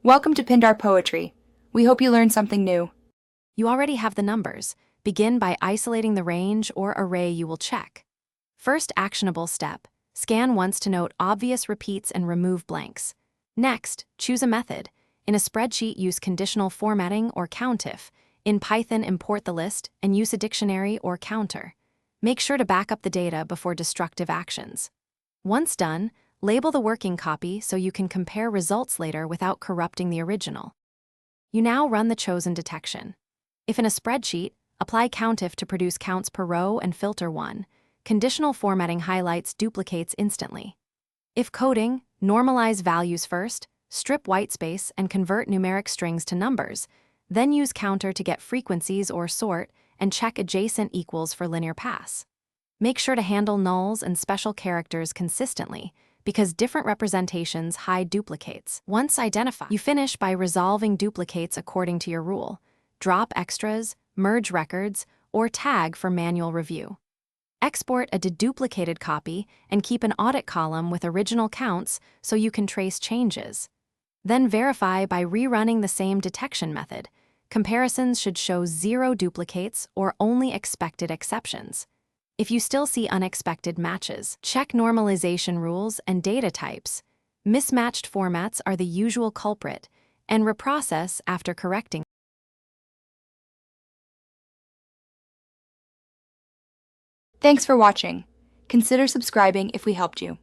Welcome to Pindar Poetry. We hope you learned something new. You already have the numbers. Begin by isolating the range or array you will check. First actionable step, scan once to note obvious repeats and remove blanks. Next, choose a method. In a spreadsheet, use conditional formatting or countif. In Python, import the list and use a dictionary or counter. Make sure to back up the data before destructive actions. Once done, label the working copy so you can compare results later without corrupting the original. You now run the chosen detection. If in a spreadsheet, apply countif to produce counts per row and filter one. Conditional formatting highlights duplicates instantly. If coding, normalize values first, strip whitespace and convert numeric strings to numbers, then use counter to get frequencies or sort and check adjacent equals for linear pass. Make sure to handle nulls and special characters consistently because different representations hide duplicates. Once identified, you finish by resolving duplicates according to your rule. Drop extras, merge records, or tag for manual review. Export a deduplicated copy and keep an audit column with original counts so you can trace changes. Then verify by rerunning the same detection method. Comparisons should show 0 duplicates or only expected exceptions. If you still see unexpected matches, check normalization rules and data types. Mismatched formats are the usual culprit, and reprocess after correcting. Thanks for watching. Consider subscribing if we helped you.